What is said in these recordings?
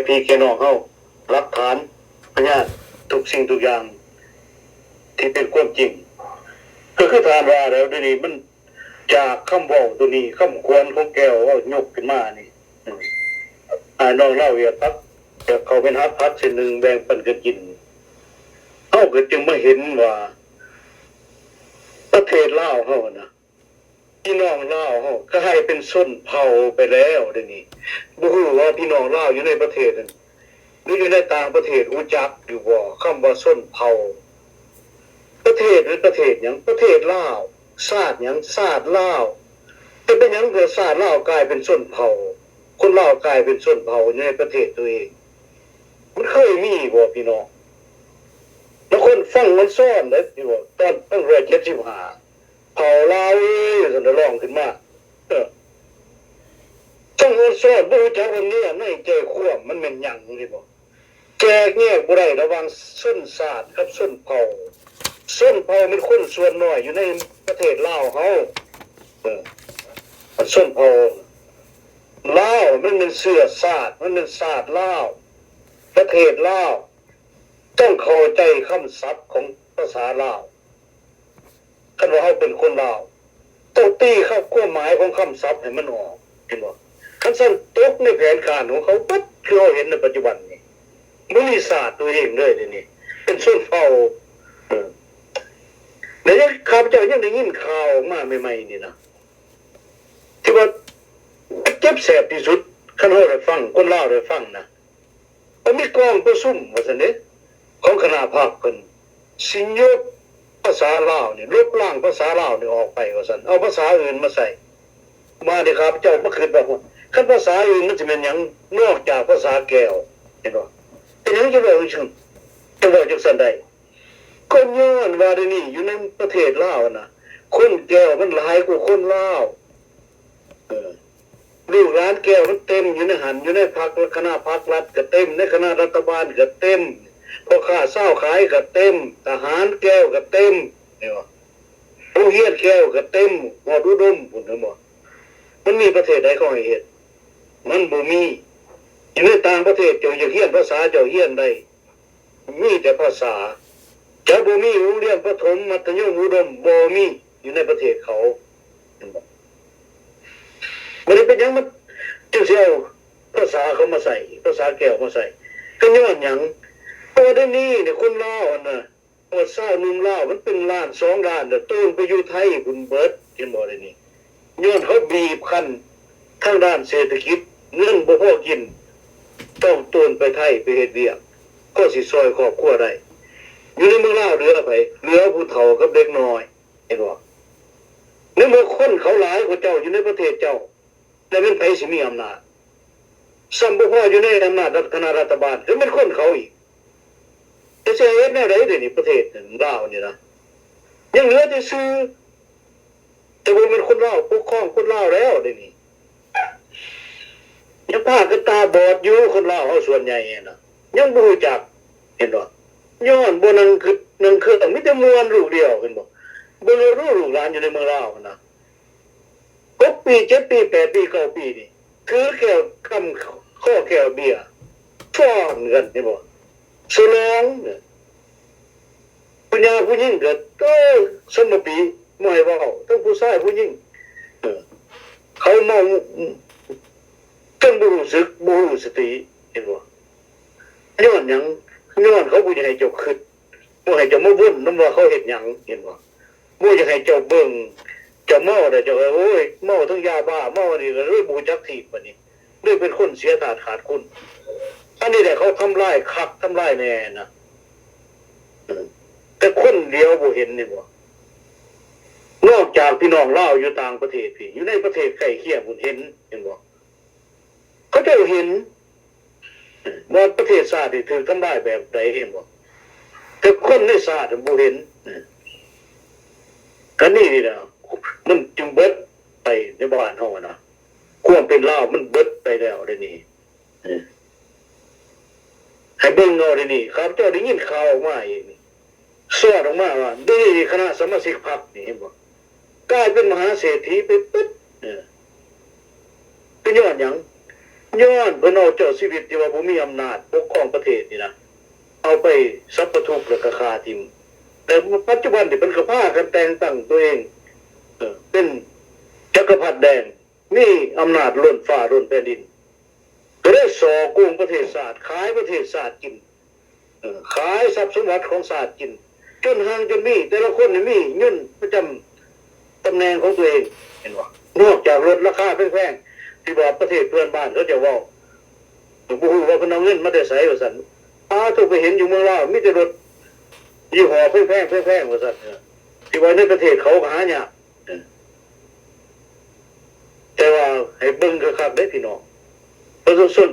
พี่แกน้องเฮาหลักฐานพยานทุกสิ่งทุกอย่างที่เป็นความจริงก็คือทานว่าแล้วด้วยนี้มันจากคำบอกตัวนี้คำควรของแก้วว่ายกขึ้นมานี่น้องเล่าเวียตักจะเขาเป็นฮักพักสิ่งหนึ่งแบ่งปันกันกินเขาก็จึงมาเห็นว่าประเทศลาวเขานะพี่น้องลาวเขาก็ให้เป็นส้นเผาไปแล้วเดี๋ยวนี้บ่ฮู้ว่าพี่น้องลาวอยู่ในประเทศนั้นหรืออยู่ในต่างประเทศรู้จักอยู่บ่คำว่าส้นเผาประเทศหรือประเทศหยังประเทศลาวชาติหยังชาติลาวแต่เป็นหยังเกิดชาติลาวกลายเป็นส้นเผาคนลาวกลายเป็นส้นเผาในประเทศตัวเองมันเคยมีบ่พี่น้องแล้วคนฟังมันซ่อนเลยพี่บ่ตอนตั้ง175เผาลาวสันร้องขึ้นมาต้องมันซ่อนบ่รู้จักวันนี้ในใจควบมันแม่นหยังพี่บ่แจกแยกบ่ได้ระหว่างส้นศาสตร์กับส้นเผาส้นเผามันคนส่วนน้อยอยู่ในประเทศลาวเฮาส้นเผาลาวมันเป็นเสื้อศาสตร์มันเป็นศาสตร์ลาวประเทศลาวต้องเข้าใจคำศัพท์ของภาษาลาวคันว่าเฮาเป็นคนลาวต้องตีเข้าความหมายของคำศัพท์ให้มันออกเห็นบ่คันซั่นตกในแผนการของเขาปั๊บคือเราเห็นในปัจจุบันนี้บ่มีศาสตร์ตัวเองเลยเดี๋ยวนี้เป็นส้นเผาแล้วข้าพเจ้ายังได้ยินข่าวออกมาใหม่ๆนี่นะที่ว่าเจ็บแสบที่สุดคันเฮาได้ฟังคนลาวได้ฟังนะมันมีกองประชุมว่าซั่นเด้ของคณะภาคเพิ่นสิยกภาษาลาวนี่ลบล้างภาษาลาวนี่ออกไปว่าซั่นเอาภาษาอื่นมาใส่มาเด้ครับเจ้าบ่คิดว่าคันภาษาอื่นมันสิเป็นหยังนอกจากภาษาแก้วเห็นบ่เป็นหยังจะบอกจังจะบอกจังซั่นได้ก็ย้อนว่าเดี๋ยวนี้อยู่ในประเทศลาวนะคนแก้วมันหลายกว่าคนลาวลูกร้านแก้วมันเต็มอยู่ในหันอยู่ในพรรคคณะพรรครัฐก็เต็มในคณะรัฐบาลก็เต็มพ่อค้าเช้าขายก็เต็มทหารแก้วก็เต็มเห็นบ่โรงเรียนแก้วก็เต็มหออุดมพุ่นเห็นบ่มันมีประเทศใดเขาให้เฮ็ดมันบ่มีอยู่ในต่างประเทศเจ้าอยากเรียนภาษาเจ้าเรียนได้มีแต่ภาษาจะบ่มีโรงเรียนประถมมัธยมอุดมบ่มีอยู่ในประเทศเขาเห็นบ่มันเป็นหยังมันจึงสิเอาภาษาเขามาใส่ภาษาแก้วมาใส่ก็ย้อนหยังพอได้นี้เนี่ยคนลาวน่ะพอเศร้านุ่มลาวมันเป็นล้าน2ล้านน่ะตูนไปอยู่ไทยคุณเบิดเห็นบ่ได้นี่ย้อนเขาบีบคั้นทางด้านเศรษฐกิจเงินบ่พอกินต้องตูนไปไทยไปเฮ็ดเวียกก็สิซอยครอบครัวได้อยู่ในเมืองลาวเหลือไผเหลือผู้เฒ่ากับเด็กน้อยเห็นบ่ในเมื่อคนเขาหลายกว่าเจ้าอยู่ในประเทศเจ้าแล้วเป็นไผสิมีอำนาจสัมบ่พออยู่ในอำนาจคณะรัฐบาลคือเป็นคนเขาอีกจะเฮ็ดแนวใดเดี๋ยวนี้ประเทศลาวนี่นะยังเหลือแต่ซื่อแต่ว่าเป็นคนลาวปกครองคนลาวแล้วเดี๋ยวนี้ยังพากันตาบอดอยู่คนลาวเฮาส่วนใหญ่น่ะยังบ่รู้จักเห็นบ่ย้อนบ่นั่งคือนั่งเครื่องมีแต่มวนลูกเดียวเห็นบ่บ่รู้ลูกหลานอยู่ในเมืองลาวนะ6 ปี7 ปี8 ปี9 ปีนี่คือแก้วคำข้อแก้วเบียร์ฟ้อนกันเห็นบ่ฉลองเนี่ยผู้หญิงผู้หญิงก็สมปีบ่ให้เว้าทั้งผู้ชายผู้หญิงเขาเมาจนบ่รู้สึกบ่รู้สติเห็นบ่ย้อนหยังย้อนเขาบ่อยากให้เจ้าคิดบ่ให้เจ้ามาวนนำว่าเขาเฮ็ดหยังเห็นบ่บ่อยากให้เจ้าเบิ่งเจ้าเมาได้เจ้าโอ้ยเมาทั้งยาบ้าเมานี่ก็เลยบ่จักทีบัดนี้เลยเป็นคนเสียธาตุขาดคุณอันนี้แหละเขาทำลายคักทำลายแน่นะแต่คนเดียวบ่เห็นนี่บ่นอกจากพี่น้องลาวอยู่ต่างประเทศพี่อยู่ในประเทศใกล้เคียงพุ่นเห็นบ่เขาเจ้าเห็นว่าประเทศชาติที่ถูกทำลายแบบใดเห็นบ่แต่คนในชาติบ่เห็นก็นี่นะมันจึงเบิดไปในบ้านเฮานะความเป็นลาวมันเบิดไปแล้วเดี๋ยวนี้ให้เบิ่งเอาเดี๋ยวนี้ครับเจ้าได้ยินข่าวออกมาอีกนี่สอดออกมาว่าดีคณะสมาชิกพรรคนี่เห็นบ่กลายเป็นมหาเศรษฐีไปปึ๊ดเป็นย้อนหยัง ย้อนเพิ่นเอาเจ้าชีวิตที่ว่าบ่มีอำนาจปกครองประเทศนี่นะเอาไปสัพพทุกข์แล้วก็ฆ่าทิ่มแต่ปัจจุบันนี่เพิ่นก็พากันแต่งตั้งตัวเองเป็นจักรพรรดิแดงมีอำนาจล้นฟ้าล้นแผ่นดินก็ได้ส่อโกงประเทศชาติขายประเทศชาติกินขายทรัพย์สมบัติของชาติกินจนห่างจนมีแต่ละคนนี่มีเงินประจำตำแหน่งของตัวเองเห็นบ่นอกจากลดราคาแพงๆที่บอกประเทศเพื่อนบ้านเขาจะว่าบ่ฮู้ว่าเพิ่นเอาเงินมาแต่ไสว่าซั่นทุกไปเห็นอยู่เมืองลาวมีแต่รถยี่ห้อแพงๆว่าซั่นที่ว่าในประเทศเขาหายากแต่ว่าให้เบิ่งคักๆได้พี่น้องประชาชน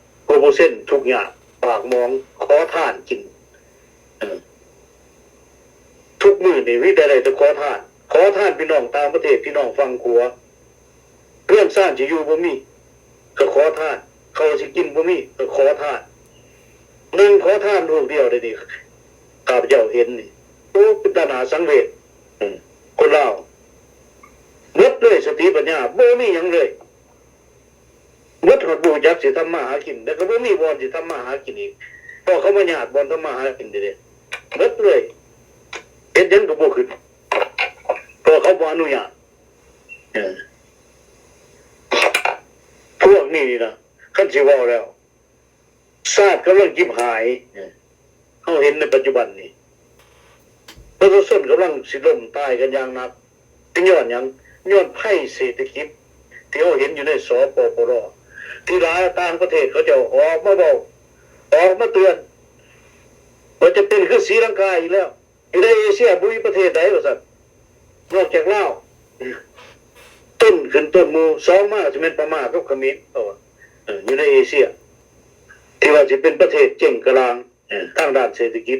80% ทุกอย่างปากมองขอทานกินทุกมื้อนี่มีแต่ได้แต่ขอทานพี่น้องต่างประเทศพี่น้องฟังขัวเพื่อนซ่านสิอยู่บ่มีก็ขอทานเขาสิกินบ่มีก็ขอทานนั่งขอทานลูกเดียวได้นี่ข้าพเจ้าเห็นนี่โอ้เป็นตาหนาสังเวชคนลาวหมดเลยสติปัญญาบ่มีหยังเลยหมดหมดบ่จักสิทำมาหากินแล้วก็บ่มีบ่อนสิทำมาหากินอีกพอเขามาญาติบ่อนทำมาหากินเด้หมดเลยเฮ็ดหยังก็บ่ขึ้นพอเขาบ่อนุญาตพวกนี้นะคันสิเว้าแล้วชาติกำลังยิบหายเขาเห็นในปัจจุบันนี้ประชาชนกำลังสิล่มตายกันอย่างหนักเป็นย้อนหยังย้อนไพ่เศรษฐกิจที่เขาเห็นอยู่ในสปปรที่หลายต่างประเทศเขาจะออกมาบอกออกมาเตือนว่าจะเป็นคือศรีลังกาอีกแล้วอยู่ในเอเชียบุรีประเทศใดวะสัตว์นอกจากลาวต้นขึ้นต้นมูสองมาจะเป็นประมาทกับเขมรอยู่ในเอเชียที่ว่าจะเป็นประเทศเจ๋งกลางทางด้านเศรษฐกิจ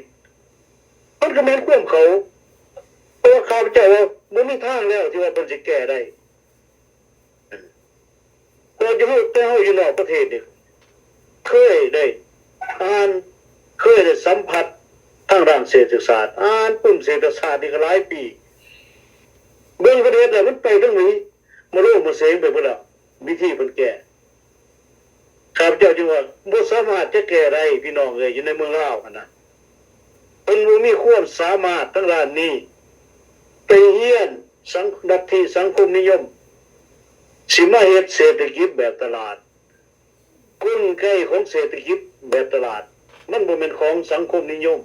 มันก็แม่นความเขาเพราะว่าข้าพเจ้าว่ามันมีทางแล้วที่ว่ามันจะแก้ได้เราจะรู้แต่เขาอยู่นอกประเทศนี่เคยได้อ่านเคยได้สัมผัสทางด้านเศรษฐศาสตร์อ่านปุ่มเศรษฐศาสตร์นี่ก็หลายปีเบื้องประเทศแล้วมันไปทั้งนี้มาโลกมาเสงไปหมดแล้ววิธีมันแก้ข้าพเจ้าจึงว่าบ่สามารถจะแก้ได้พี่น้องเลยอยู่ในเมืองลาวนะเป็นบ่มีความสามารถทั้งด้านนี้ไปเฮียนลัทธิสังคมนิยมสิมาเฮ็ดเศรษฐกิจแบบตลาดกลไกของเศรษฐกิจแบบตลาดมันบ่แม่นของสังคมนิยม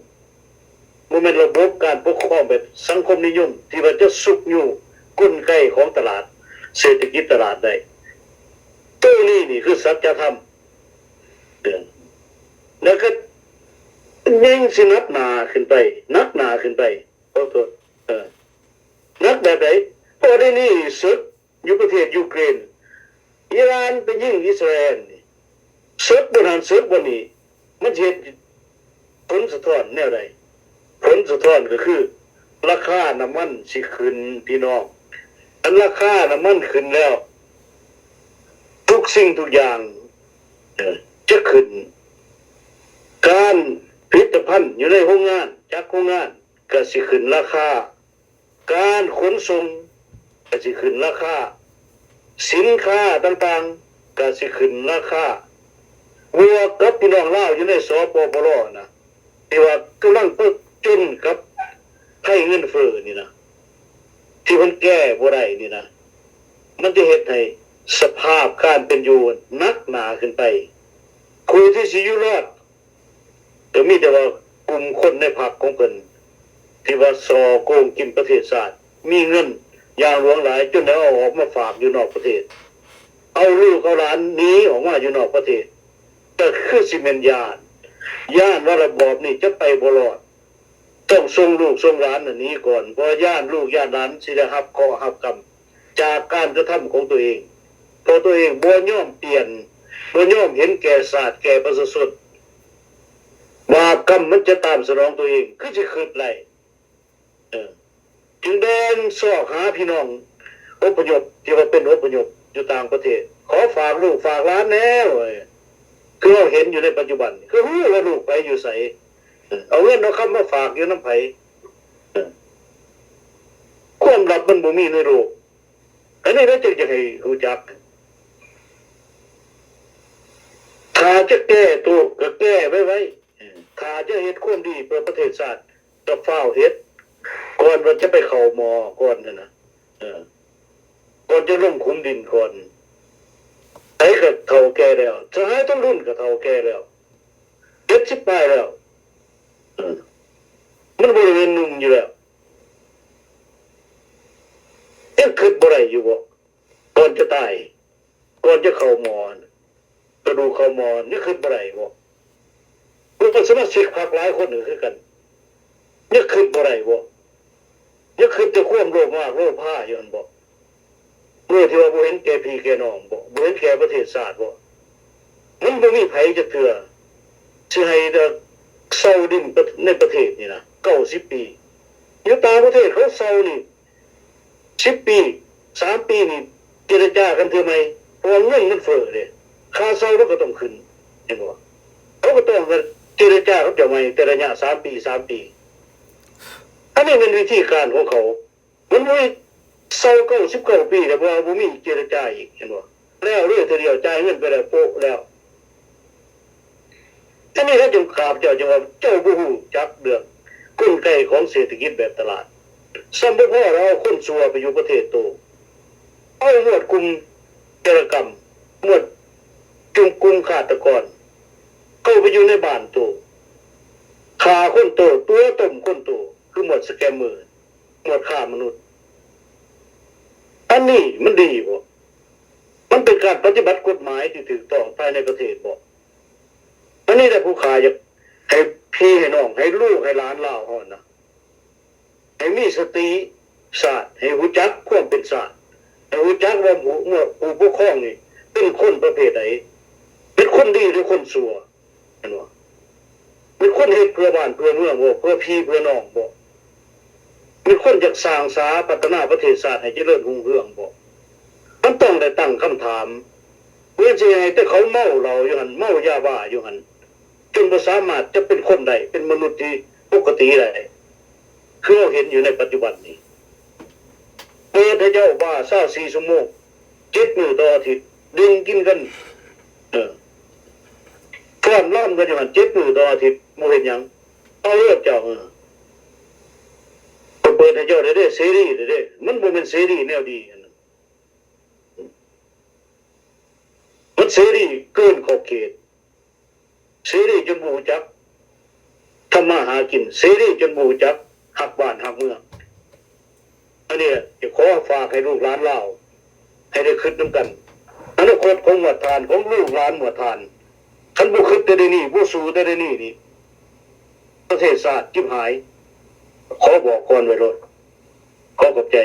บ่แม่นระบบการปกครองแบบสังคมนิยมที่ว่าจะสุกอยู่กลไกของตลาดเศรษฐกิจตลาดได้ตัวนี้นี่คือสัจธรรมแล้วก็ยิ่งสินักหนาขึ้นไปขอโทษนักแบบไหนพอได้นี่ศึกอยู่ประเทศยูเครนอิหร่านไปยิงอิสราเอลศึกบนหันศึกบนนี้มันเห็นผลสะท้อนแนวใดผลสะท้อนก็คือราคาน้ำมันสิขึ้นพี่น้องอันราคาน้ำมันขึ้นแล้วทุกสิ่งทุกอย่างจะขึ้นการผลิตภัณฑ์อยู่ในโรงงานจากโรงงานก็สิขึ้นราคาการขนส่งก็สิขึ้นราคาสินค้าต่างๆก็สิขึ้นราคาวัวกับพี่น้องลาวอยู่ในสปปรนะที่ว่ากำลังเพิ่มจนกับไข้เงินเฟ้อนี่นะที่มันแก้บ่ได้นี่นะมันจะเฮ็ดให้สภาพการเป็นอยู่หนักหนาขึ้นไปคุยที่สิอยู่รอดก็มีแต่ว่ากลุ่มคนในพรรคของเพิ่นที่ว่าซอโกงกินประเทศชาติมีเงินอย่างหลวงหลายจนแล้วเอาออกมาฝากอยู่นอกประเทศเอาลูกเอาหลานหนีออกมาอยู่นอกประเทศก็คือสิเมนญาณว่าระบอบนี่จะไปบ่รอดต้องส่งลูกส่งหลานอันนี้ก่อนเพราะญาณลูกญาณหลานสิได้รับข้อรับกรรมจากการกระทำของตัวเองเพราะตัวเองบ่ยอมเปลี่ยนบ่ยอมเห็นแก่ศาสตร์แก่ประชาชนบาปกรรมมันจะตามสนองตัวเองคือสิคืดไล่จึงเดินสอกหาพี่น้องอพยพที่ว่าเป็นอพยพอยู่ต่างประเทศขอฝากลูกฝากหลานแน่เว้ยคือเราเห็นอยู่ในปัจจุบันคือฮู้ว่าลูกไปอยู่ไสเอาเงินเอาคำมาฝากอยู่น้ำไผความลับมันบ่มีในโลกอันนี้เราจะให้รู้จัก จะแก้ตัวก็แก้ไว้ถ้าจะเฮ็ดความดีเพื่อประเทศชาติก็เฝ้าเฮ็ดก่อนว่าจะไปเข้าหมอก่อนนะก่อนจะลงขุมดินก่อนไอ้ก็เฒ่าแก่แล้วสหายต้องรุ่นก็เฒ่าแก่แล้ว70ปลายแล้วมันบริเวณหนุ่มอยู่แล้วยังคิดบ่ได้อยู่บ่ก่อนจะตายก่อนจะเข้าหมอกระดูกเข้าหมอนี่คิดบ่ได้บ่ผู้สมาชิกพรรคหลายคนนึงคือกันนี่คิดบ่ได้บ่นี่คิดจะความโลภมากโลภาอยู่นั่นบ่เมื่อที่ว่าบ่เห็นแก่พี่แก่น้องบ่เห็นแก่ประเทศชาติบ่มันบ่มีไผจะเถื่อสิให้เซาดินในประเทศนี่นะ90ปีอยู่ต่างประเทศเขาเซานี่10ปี3ปีนี่เจรจากันเทื่อไหมเพราะเงินมันเฟ้อเด้ค่าเซามันก็ต้องขึ้นเห็นบ่เขาก็ต้องเจรจาเขาจะไม่แต่ระยะ3 ปีอันนี้เป็นวิธีการของเขามันบ่เซา99ปีแต่ว่าบ่มีเจรจาอีกเห็นบ่แล้วเรื่องเดียวจ่ายเงินไปแล้วโปะแล้วอันนี้ถ้าจงกราบเจ้าจังว่าเจ้าบ่ฮู้จักเรื่องกลไกของเศรษฐกิจแบบตลาดซ้ำบ่พอเราคนชั่วไปอยู่ประเทศโตเอาหมวดกลุ่มจารกรรมหมวดกลุ่มฆาตกรเข้าไปอยู่ในบ้านโตฆ่าคนโตตัวต้มคนโตคือหมวดสแกมเมอร์หมวดฆ่ามนุษย์อันนี้มันดีบ่มันเป็นการปฏิบัติกฎหมายที่ถูกต้องภายในประเทศบ่อันนี้แต่ผู้ขายอยากให้พี่ให้น้องให้ลูกให้หลานเล่าฮ้อนนะให้มีสติศาสตร์ให้รู้จักความเป็นศาสตร์ให้รู้จักว่าผู้ปกครองนี่เป็นคนประเภทใดเป็นคนดีหรือคนชั่วเห็นบ่เป็นคนเฮ็ดเพื่อบ้านเพื่อเมืองบ่เพื่อพี่เพื่อน้องบ่เป็นคนอยากสร้างสาพัฒนาประเทศชาติให้เจริญรุ่งเรืองบ่มันต้องได้ตั้งคำถามเพื่อสิให้แต่เขาเมาเหล้าอยู่หั่นเมายาบ้าอยู่หั่นจนบ่สามารถจะเป็นคนใดเป็นมนุษย์ที่ปกติได้คือเราเห็นอยู่ในปัจจุบันนี้เปิดให้เจ้าบ้า24ชั่วโมง7มื้อต่ออาทิตย์ดึงกินกันฟ้อนรำกันอยู่หั่น7มื้อต่ออาทิตย์บ่เฮ็ดหยังเอาเลือดเจ้าเปิดให้เจ้าได้เสรีได้มันบ่แม่นเสรีแนวดีมันเสรีเกินขอบเขตเสรีจนบ่รู้จักทำมาหากินเสรีจนบ่รู้จักหักบ้านหักเมืองอันนี้จะขอฝากให้ลูกหลานเราให้ได้คิดนํกันอนาคตของหมู่ทานของลูกหลานหมู่ทานคันบ่คิดแต่ได้นี่บ่สู้แต่ได้นี่ประเทศชาติจิบหายขอบอกก่อนไว้โลดขอขอบใจ